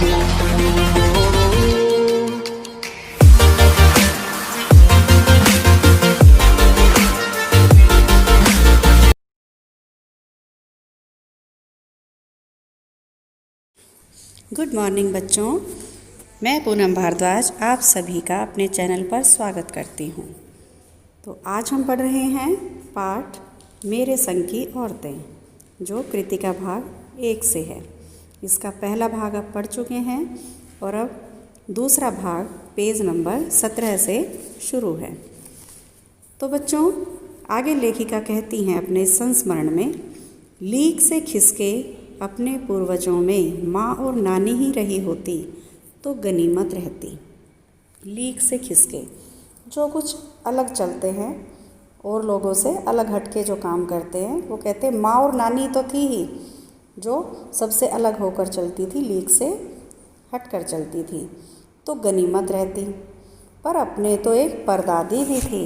Good morning बच्चों, मैं पूनम भारद्वाज आप सभी का अपने चैनल पर स्वागत करती हूँ। तो आज हम पढ़ रहे हैं पाठ मेरे संग की औरतें, जो कृतिका भाग 1 से है। इसका पहला भाग अब पढ़ चुके हैं और अब दूसरा भाग पेज नंबर 17 से शुरू है। तो बच्चों, आगे लेखिका कहती हैं अपने संस्मरण में, लीक से खिसके अपने पूर्वजों में माँ और नानी ही रही होती तो गनीमत रहती। लीक से खिसके, जो कुछ अलग चलते हैं और लोगों से अलग हटके जो काम करते हैं, वो कहते हैं माँ और नानी तो थी ही, जो सबसे अलग होकर चलती थी, लीक से हटकर चलती थी तो गनीमत रहती। पर अपने तो एक परदादी भी थी।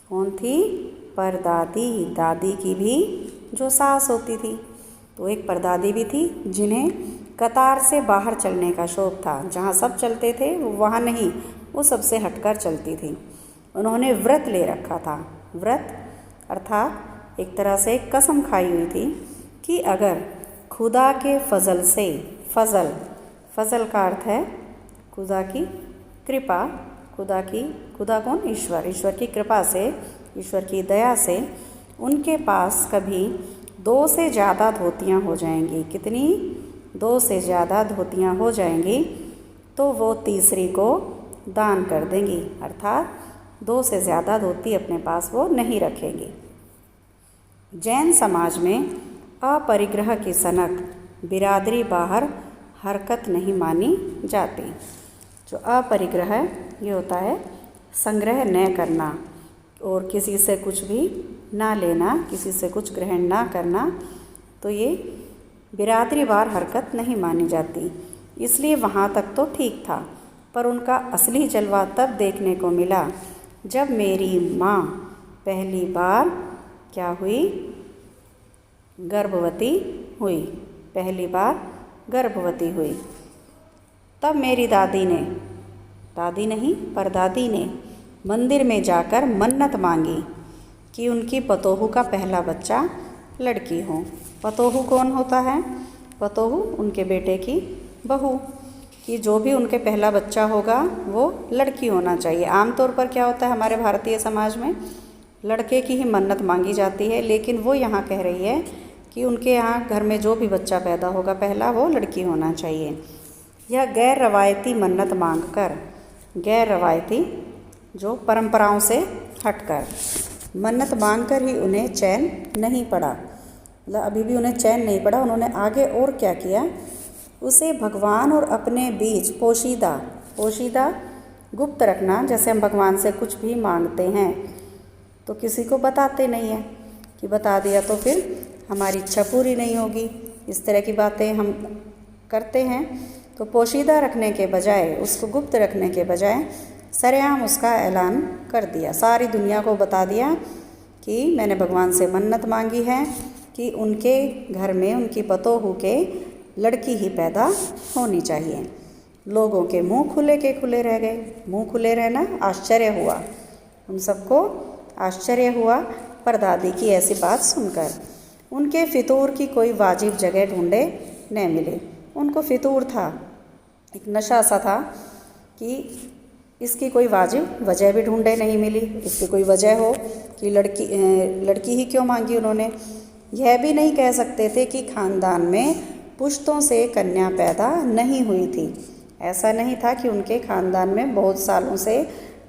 कौन थी? परदादी, दादी की भी जो सास होती थी। तो एक परदादी भी थी जिन्हें कतार से बाहर चलने का शौक़ था। जहाँ सब चलते थे वहाँ नहीं, वो सबसे हटकर चलती थी। उन्होंने व्रत ले रखा था। व्रत अर्थात एक तरह से कसम खाई हुई थी कि अगर खुदा के फजल से, फजल का अर्थ है खुदा की कृपा, खुदा कौन? ईश्वर की कृपा से, ईश्वर की दया से उनके पास कभी 2 से ज़्यादा धोतियाँ हो जाएंगी। कितनी? 2 से ज़्यादा धोतियाँ हो जाएंगी तो वो तीसरी को दान कर देंगी, अर्थात 2 से ज़्यादा धोती अपने पास वो नहीं रखेंगी। जैन समाज में अपरिग्रह की सनक बिरादरी बाहर हरकत नहीं मानी जाती। जो अपरिग्रह ये होता है संग्रह न करना और किसी से कुछ भी ना लेना, किसी से कुछ ग्रहण ना करना, तो ये बिरादरी वार हरकत नहीं मानी जाती। इसलिए वहाँ तक तो ठीक था, पर उनका असली जलवा तब देखने को मिला जब मेरी माँ पहली बार क्या हुई? गर्भवती हुई। पहली बार गर्भवती हुई। तब मेरी दादी नहीं परदादी ने मंदिर में जाकर मन्नत मांगी कि उनकी पतोहू का पहला बच्चा लड़की हो। पतोहू कौन होता है? पतोहू उनके बेटे की बहू, कि जो भी उनके पहला बच्चा होगा वो लड़की होना चाहिए। आमतौर पर क्या होता है हमारे भारतीय समाज में, लड़के की ही मन्नत मांगी जाती है, लेकिन वो यहाँ कह रही है कि उनके यहाँ घर में जो भी बच्चा पैदा होगा पहला, वो लड़की होना चाहिए। यह गैर रवायती मन्नत मांगकर, गैर रवायती जो परंपराओं से हटकर मन्नत मांगकर ही उन्हें चैन नहीं पड़ा, मतलब अभी भी उन्हें चैन नहीं पड़ा। उन्होंने आगे और क्या किया? उसे भगवान और अपने बीच पोशीदा गुप्त रखना। जैसे हम भगवान से कुछ भी मांगते हैं तो किसी को बताते नहीं हैं कि बता दिया तो फिर हमारी इच्छा पूरी नहीं होगी। इस तरह की बातें हम करते हैं। तो पोशीदा रखने के बजाय, उसको गुप्त रखने के बजाय सरेआम उसका ऐलान कर दिया, सारी दुनिया को बता दिया कि मैंने भगवान से मन्नत मांगी है कि उनके घर में उनकी पतोहू के लड़की ही पैदा होनी चाहिए। लोगों के मुंह खुले के खुले रह गए। मुंह खुले रहना, आश्चर्य हुआ, उन सबको आश्चर्य हुआ परदादी की ऐसी बात सुनकर। उनके फितूर की कोई वाजिब जगह ढूंढे न मिले। उनको फितूर था, एक नशा सा था कि इसकी कोई वाजिब वजह भी ढूंढे नहीं मिली। इसकी कोई वजह हो कि लड़की ही क्यों मांगी उन्होंने। यह भी नहीं कह सकते थे कि खानदान में पुश्तों से कन्या पैदा नहीं हुई थी। ऐसा नहीं था कि उनके खानदान में बहुत सालों से,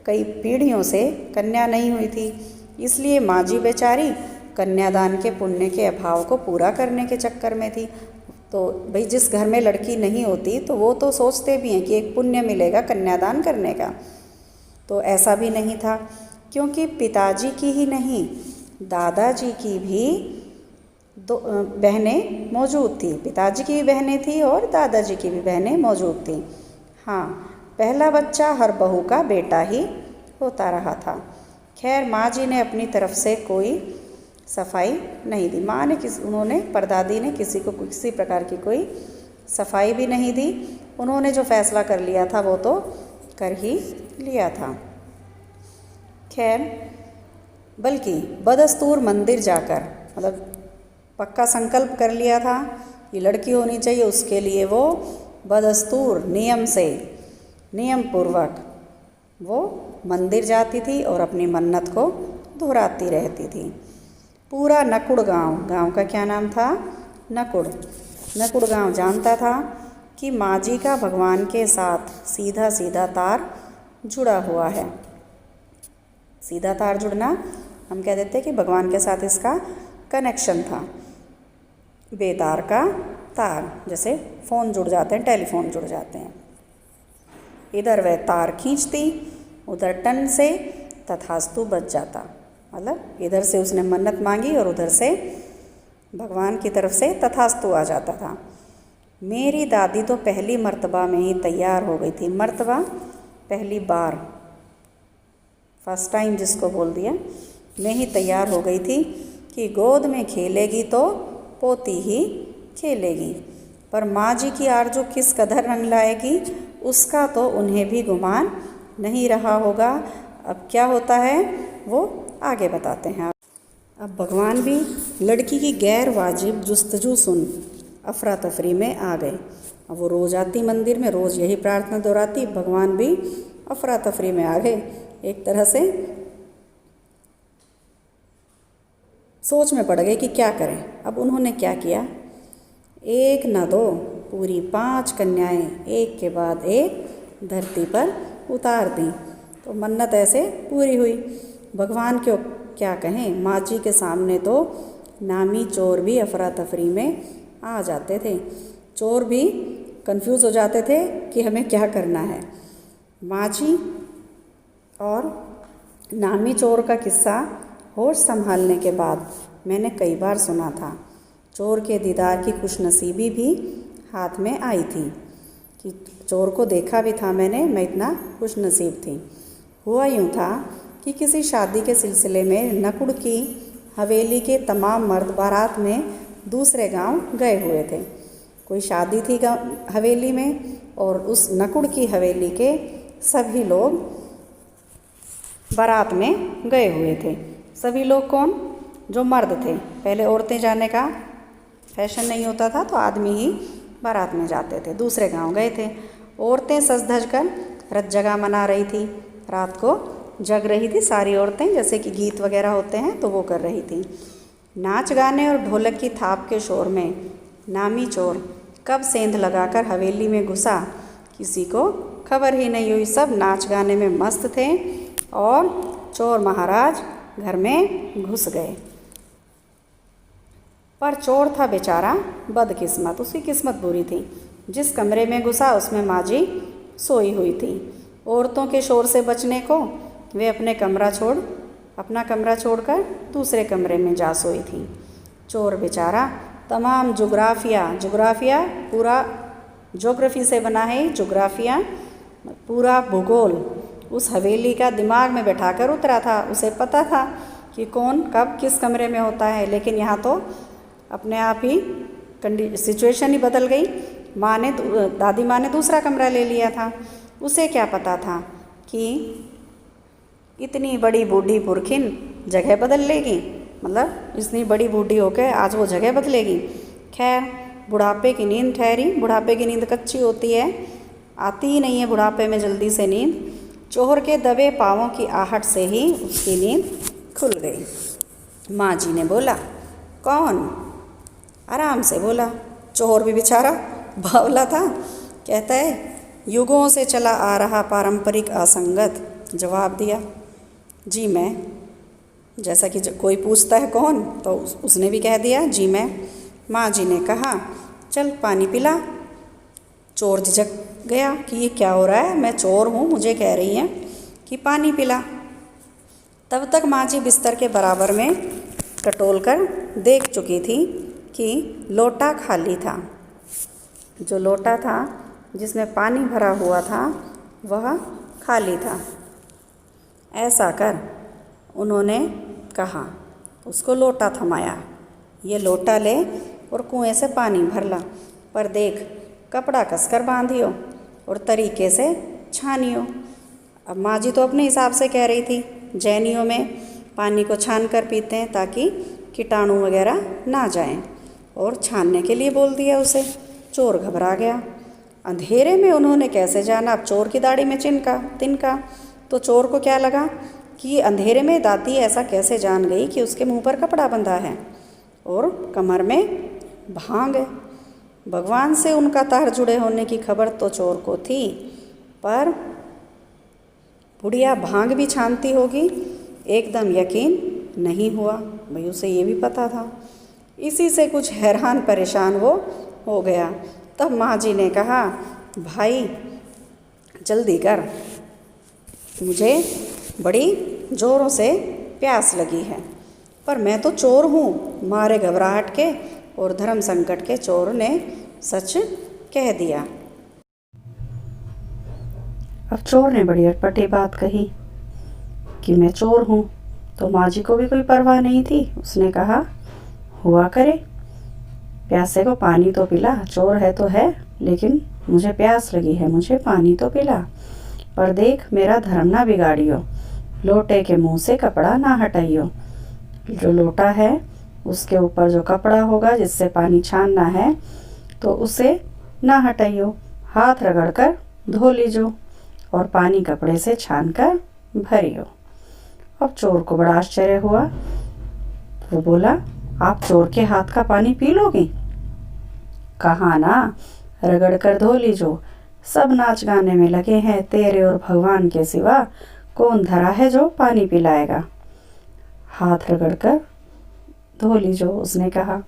कई पीढ़ियों से कन्या नहीं हुई थी, इसलिए माँ जी बेचारी कन्यादान के पुण्य के अभाव को पूरा करने के चक्कर में थी। तो भाई जिस घर में लड़की नहीं होती तो वो तो सोचते भी हैं कि एक पुण्य मिलेगा कन्यादान करने का। तो ऐसा भी नहीं था, क्योंकि पिताजी की ही नहीं दादाजी की भी 2 बहनें मौजूद थी। पिताजी की भी बहनें थी और दादाजी की भी बहनें मौजूद थी। हाँ, पहला बच्चा हर बहू का बेटा ही होता रहा था। खैर माँ जी ने अपनी तरफ से कोई सफाई नहीं दी। उन्होंने परदादी ने किसी को किसी प्रकार की कोई सफाई भी नहीं दी। उन्होंने जो फैसला कर लिया था वो तो कर ही लिया था। खैर, बल्कि बदस्तूर मंदिर जाकर, मतलब पक्का संकल्प कर लिया था कि लड़की होनी चाहिए, उसके लिए वो बदस्तूर नियम से, नियम पूर्वक वो मंदिर जाती थी और अपनी मन्नत को दोहराती रहती थी। पूरा नकुड़ गांव का क्या नाम था? नकुड़ गांव जानता था कि माँ जी का भगवान के साथ सीधा सीधा तार जुड़ा हुआ है। सीधा तार जुड़ना हम कह देते कि भगवान के साथ इसका कनेक्शन था। बेतार का तार, जैसे फ़ोन जुड़ जाते हैं, टेलीफोन जुड़ जाते हैं। इधर वह तार खींचती, उधर टन से तथास्तु बच जाता। मतलब इधर से उसने मन्नत मांगी और उधर से भगवान की तरफ से तथास्तु आ जाता था। मेरी दादी तो पहली मर्तबा में ही तैयार हो गई थी। मर्तबा पहली बार, फर्स्ट टाइम जिसको बोल दिया, मैं ही तैयार हो गई थी कि गोद में खेलेगी तो पोती ही खेलेगी। पर माँ जी की आरज़ू किस कदर रंग लाएगी उसका तो उन्हें भी गुमान नहीं रहा होगा। अब क्या होता है वो आगे बताते हैं। अब भगवान भी लड़की की गैर वाजिब जुस्तजू सुन अफरा तफरी में आ गए। अब वो रोज़ आती मंदिर में, रोज़ यही प्रार्थना दोहराती, भगवान भी अफरा तफरी में आ गए। एक तरह से सोच में पड़ गए कि क्या करें। अब उन्होंने क्या किया, एक न दो, पूरी 5 कन्याएं एक के बाद एक धरती पर उतार दी। तो मन्नत ऐसे पूरी हुई। भगवान क्यों क्या कहें, माँ जी के सामने तो नामी चोर भी अफरा तफरी में आ जाते थे। चोर भी कंफ्यूज हो जाते थे कि हमें क्या करना है। माँ जी और नामी चोर का किस्सा होश संभालने के बाद मैंने कई बार सुना था। चोर के दीदार की खुशनसीबी भी हाथ में आई थी कि चोर को देखा भी था मैंने, मैं इतना खुशनसीब थी। हुआ यूँ था कि किसी शादी के सिलसिले में नकुड़ की हवेली के तमाम मर्द बारात में दूसरे गांव गए हुए थे। कोई शादी थी हवेली में और उस नकुड़ की हवेली के सभी लोग बारात में गए हुए थे। सभी लोग कौन? जो मर्द थे। पहले औरतें जाने का फैशन नहीं होता था तो आदमी ही बारात में जाते थे। दूसरे गांव गए थे। औरतें सज धज कर रत जगा मना रही थी। रात को जग रही थी सारी औरतें, जैसे कि गीत वगैरह होते हैं तो वो कर रही थी। नाच गाने और ढोलक की थाप के शोर में नामी चोर कब सेंध लगाकर हवेली में घुसा किसी को खबर ही नहीं हुई। सब नाच गाने में मस्त थे और चोर महाराज घर में घुस गए। पर चोर था बेचारा बदकिस्मत, उसकी किस्मत बुरी थी। जिस कमरे में घुसा उसमें माँ जी सोई हुई थी। औरतों के शोर से बचने को वे अपना कमरा छोड़कर दूसरे कमरे में जा सोई थी। चोर बेचारा तमाम जुग्राफिया पूरा ज्योग्राफी से बना है, जुग्राफिया पूरा भूगोल उस हवेली का दिमाग में बैठाकर उतरा था। उसे पता था कि कौन कब किस कमरे में होता है, लेकिन यहाँ तो अपने आप ही सिचुएशन ही बदल गई। दादी माँ ने दूसरा कमरा ले लिया था। उसे क्या पता था कि इतनी बड़ी बूढ़ी पुरखिन जगह बदल लेगी, मतलब इतनी बड़ी बूढ़ी होकर आज वो जगह बदलेगी। खैर, बुढ़ापे की नींद ठहरी। बुढ़ापे की नींद कच्ची होती है, आती ही नहीं है बुढ़ापे में जल्दी से नींद। चोर के दबे पाँवों की आहट से ही उसकी नींद खुल गई। माँ जी ने बोला, कौन? आराम से बोला। चोर भी बेचारा बावला था। कहता है, युगों से चला आ रहा पारंपरिक असंगत। जवाब दिया, जी मैं। जैसा कि कोई पूछता है कौन, तो उसने भी कह दिया, जी मैं। माँ जी ने कहा, चल पानी पिला। चोर झिझक गया कि ये क्या हो रहा है, मैं चोर हूँ, मुझे कह रही हैं कि पानी पिला। तब तक माँ जी बिस्तर के बराबर में टटोल कर देख चुकी थी कि लोटा खाली था। जो लोटा था जिसमें पानी भरा हुआ था वह खाली था। ऐसा कर उन्होंने कहा, उसको लोटा थमाया, ये लोटा ले और कुएं से पानी भर ला। पर देख, कपड़ा कसकर बांधियो और तरीके से छानियो। अब माँ जी तो अपने हिसाब से कह रही थी, जैनियों में पानी को छान कर पीते हैं ताकि कीटाणु वगैरह ना जाएं, और छानने के लिए बोल दिया उसे। चोर घबरा गया। अंधेरे में उन्होंने कैसे जाना अब चोर की दाढ़ी में तिनका। तो चोर को क्या लगा कि अंधेरे में दादी ऐसा कैसे जान गई कि उसके मुंह पर कपड़ा बंधा है और कमर में भांग है। भगवान से उनका तार जुड़े होने की खबर तो चोर को थी, पर बुढ़िया भांग भी छानती होगी एकदम यकीन नहीं हुआ। भाई उसे ये भी पता था। इसी से कुछ हैरान परेशान वो हो गया। तब माँ जी ने कहा, भाई जल्दी कर, मुझे बड़ी ज़ोरों से प्यास लगी है। पर मैं तो चोर हूँ, मारे घबराहट के और धर्म संकट के चोर ने सच कह दिया। अब चोर ने बड़ी अटपटी बात कही कि मैं चोर हूँ। तो माँ जी को भी कोई परवाह नहीं थी। उसने कहा, हुआ करे, प्यासे को पानी तो पिला। चोर है तो है, लेकिन मुझे प्यास लगी है, मुझे पानी तो पिला। पर देख मेरा धर्म ना बिगाड़ियो, लोटे के मुंह से कपड़ा ना हटाइयो। जो लोटा है उसके ऊपर जो कपड़ा होगा जिससे पानी छानना है तो उसे ना हटाइयो, हाथ रगड़ कर धो लीजो और पानी कपड़े से छान कर भरियो। अब चोर को बड़ा आश्चर्य हुआ। वो बोला, आप चोर के हाथ का पानी पी लोगी? कहा ना, रगड़ कर धो लीजो। सब नाच गाने में लगे हैं, तेरे और भगवान के सिवा कौन धरा है जो पानी पिलाएगा। हाथ रगड़ कर धो लीजो, उसने कहा।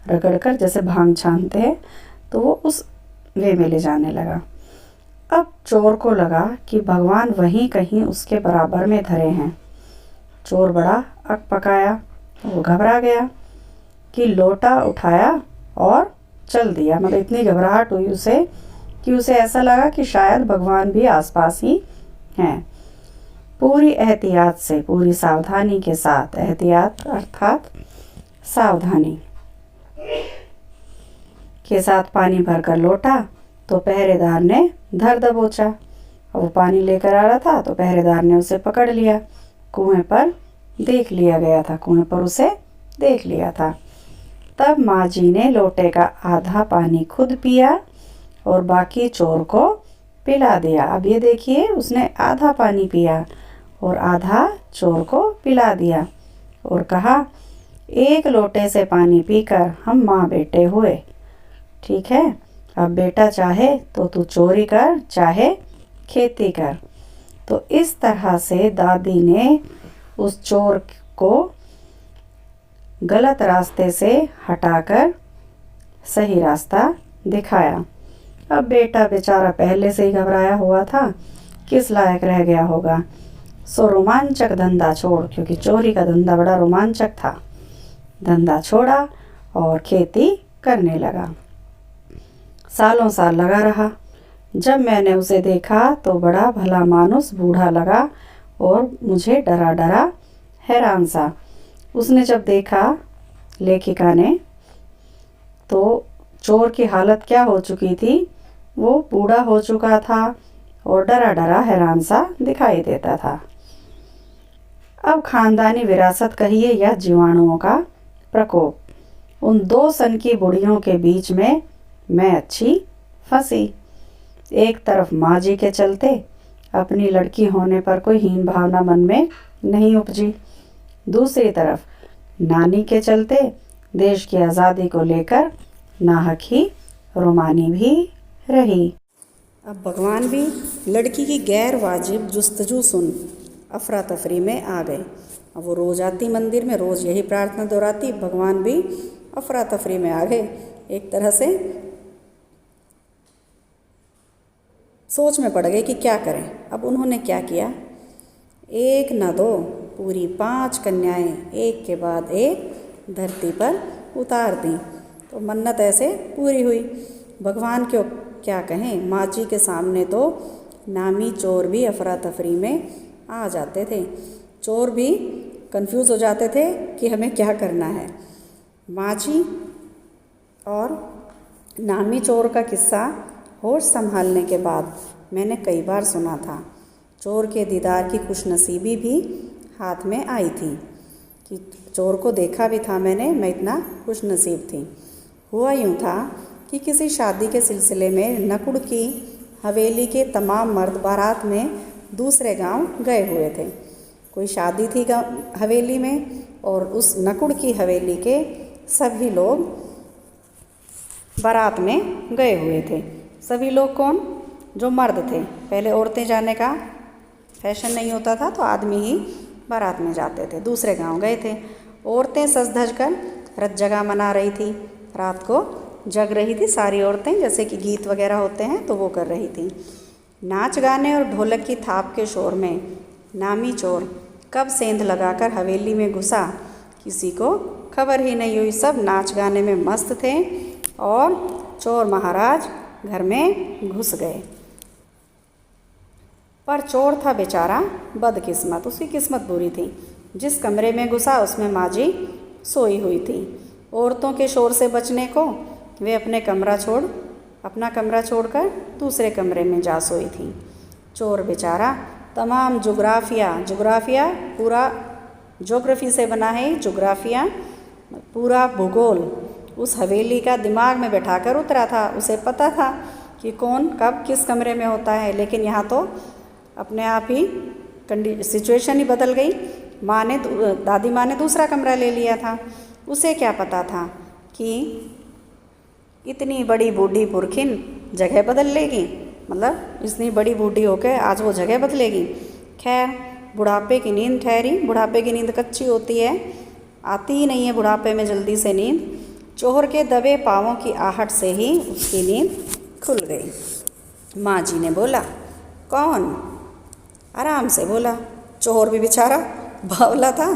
रगड़ कर जैसे भांग छानते हैं तो वो उस वे में ले जाने लगा। अब चोर को लगा कि भगवान वहीं कहीं उसके बराबर में धरे हैं। चोर बड़ा अकपकाया, वो घबरा गया कि लोटा उठाया और चल दिया। मतलब इतनी घबराहट हुई उसे कि उसे ऐसा लगा कि शायद भगवान भी आसपास ही हैं। पूरी एहतियात से, पूरी सावधानी के साथ, एहतियात अर्थात सावधानी के साथ पानी भरकर लौटा तो पहरेदार ने धर दबोचा। अब वो पानी लेकर आ रहा था तो पहरेदार ने उसे पकड़ लिया। कुएं पर देख लिया गया था, कुएं पर उसे देख लिया था। तब माँ जी ने लोटे का आधा पानी खुद पिया और बाकी चोर को पिला दिया। अब ये देखिए, उसने आधा पानी पिया और आधा चोर को पिला दिया और कहा, एक लोटे से पानी पीकर हम माँ बेटे हुए, ठीक है। अब बेटा चाहे तो तू चोरी कर, चाहे खेती कर। तो इस तरह से दादी ने उस चोर को गलत रास्ते से हटाकर सही रास्ता दिखाया। अब बेटा बेचारा पहले से ही घबराया हुआ था, किस लायक रह गया होगा। सो रोमांचक धंधा छोड़, क्योंकि चोरी का धंधा बड़ा रोमांचक था, धंधा छोड़ा और खेती करने लगा। सालों साल लगा रहा। जब मैंने उसे देखा तो बड़ा भला मानुस बूढ़ा लगा और मुझे डरा डरा हैरान सा। उसने जब देखा, लेखिका ने, तो चोर की हालत क्या हो चुकी थी, वो बूढ़ा हो चुका था और डरा डरा हैरान सा दिखाई देता था। अब खानदानी विरासत कहिए या जीवाणुओं का प्रकोप, उन दो सन की बुढ़ियों के बीच में मैं अच्छी फंसी। एक तरफ माँ जी के चलते अपनी लड़की होने पर कोई हीन भावना मन में नहीं उपजी, दूसरी तरफ नानी के चलते देश की आज़ादी को लेकर नाहक ही रोमानी भी रही। अब भगवान भी लड़की की गैर वाजिब जुस्तजू सुन अफरा तफरी में आ गए। अब वो रोज़ आती मंदिर में, रोज़ यही प्रार्थना दोहराती, भगवान भी अफरा तफरी में आ गए। एक तरह से सोच में पड़ गए कि क्या करें। अब उन्होंने क्या किया, एक न दो, पूरी 5 कन्याएं एक के बाद एक धरती पर उतार दी। तो मन्नत ऐसे पूरी हुई। भगवान क्यों क्या कहें, माँ जी के सामने तो नामी चोर भी अफरा तफरी में आ जाते थे। चोर भी कंफ्यूज हो जाते थे कि हमें क्या करना है। माँ जी और नामी चोर का किस्सा होश संभालने के बाद मैंने कई बार सुना था। चोर के दीदार की खुशनसीबी भी हाथ में आई थी कि चोर को देखा भी था मैंने, मैं इतना खुशनसीब थी। हुआ यूँ था कि किसी शादी के सिलसिले में नकुड़ की हवेली के तमाम मर्द बारात में दूसरे गांव गए हुए थे। कोई शादी थी हवेली में और उस नकुड़ की हवेली के सभी लोग बारात में गए हुए थे। सभी लोग कौन? जो मर्द थे। पहले औरतें जाने का फैशन नहीं होता था तो आदमी ही बारात में जाते थे। दूसरे गांव गए थे। औरतें सज धज कर रत जगा मना रही थी। रात को जग रही थी सारी औरतें, जैसे कि गीत वगैरह होते हैं तो वो कर रही थी। नाच गाने और ढोलक की थाप के शोर में नामी चोर कब सेंध लगाकर हवेली में घुसा किसी को खबर ही नहीं हुई। सब नाच गाने में मस्त थे और चोर महाराज घर में घुस गए। पर चोर था बेचारा बदकिस्मत, उसकी किस्मत बुरी थी। जिस कमरे में घुसा उसमें माँ जी सोई हुई थी। औरतों के शोर से बचने को वे अपना कमरा छोड़कर दूसरे कमरे में जा सोई थी। चोर बेचारा तमाम जुग्राफिया पूरा ज्योग्राफी से बना है, जुग्राफिया पूरा भूगोल उस हवेली का दिमाग में बैठाकर उतरा था। उसे पता था कि कौन कब किस कमरे में होता है, लेकिन यहाँ तो अपने आप ही सिचुएशन ही बदल गई। दादी माँ ने दूसरा कमरा ले लिया था। उसे क्या पता था कि इतनी बड़ी बूढ़ी पुरखिन जगह बदल लेगी, मतलब इतनी बड़ी बूढ़ी होकर आज वो जगह बदलेगी। खैर, बुढ़ापे की नींद ठहरी। बुढ़ापे की नींद कच्ची होती है, आती ही नहीं है बुढ़ापे में जल्दी से नींद। चोर के दबे पाँवों की आहट से ही उसकी नींद खुल गई। माँ जी ने बोला, कौन? आराम से बोला। चोर भी बेचारा बावला था।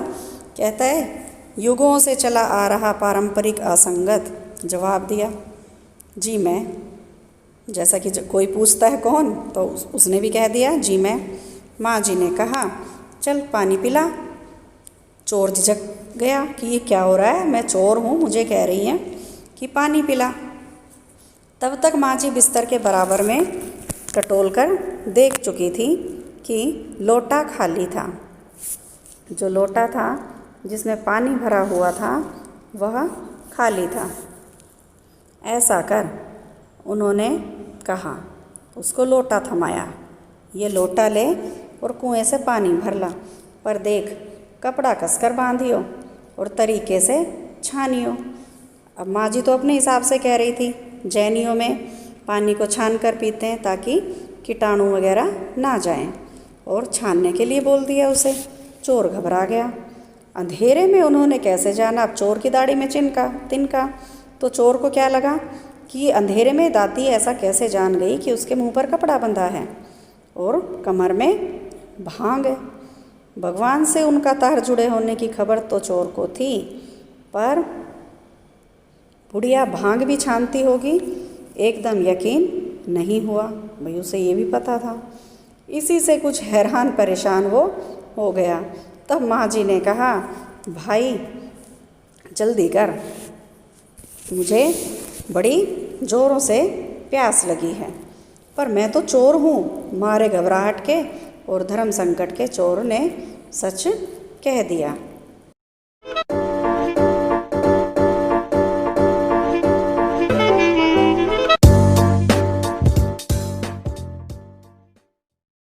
कहता है, युगों से चला आ रहा पारंपरिक असंगत। जवाब दिया, जी मैं। जैसा कि कोई पूछता है कौन, तो उसने भी कह दिया, जी मैं। माँ जी ने कहा, चल पानी पिला। चोर झिझक गया कि ये क्या हो रहा है, मैं चोर हूँ, मुझे कह रही हैं कि पानी पिला। तब तक माँ जी बिस्तर के बराबर में टटोल कर देख चुकी थी कि लोटा खाली था। जो लोटा था जिसमें पानी भरा हुआ था वह खाली था। ऐसा कर उन्होंने कहा, उसको लोटा थमाया, ये लोटा ले और कुएं से पानी भर ला, पर देख कपड़ा कसकर बांधियो और तरीके से छानियो। अब माँ जी तो अपने हिसाब से कह रही थी। जैनियों में पानी को छान कर पीते हैं ताकि कीटाणु वगैरह ना जाएं, और छानने के लिए बोल दिया उसे। चोर घबरा गया। अंधेरे में उन्होंने कैसे जाना? अब चोर की दाढ़ी में तिनका। तो चोर को क्या लगा कि अंधेरे में दादी ऐसा कैसे जान गई कि उसके मुंह पर कपड़ा बंधा है और कमर में भांग है। भगवान से उनका तार जुड़े होने की खबर तो चोर को थी, पर बुढ़िया भांग भी छानती होगी एकदम यकीन नहीं हुआ। भाई उसे ये भी पता था। इसी से कुछ हैरान परेशान वो हो गया। तब माँ जी ने कहा, भाई जल्दी कर, मुझे बड़ी ज़ोरों से प्यास लगी है। पर मैं तो चोर हूँ, मारे घबराहट के और धर्म संकट के चोर ने सच कह दिया।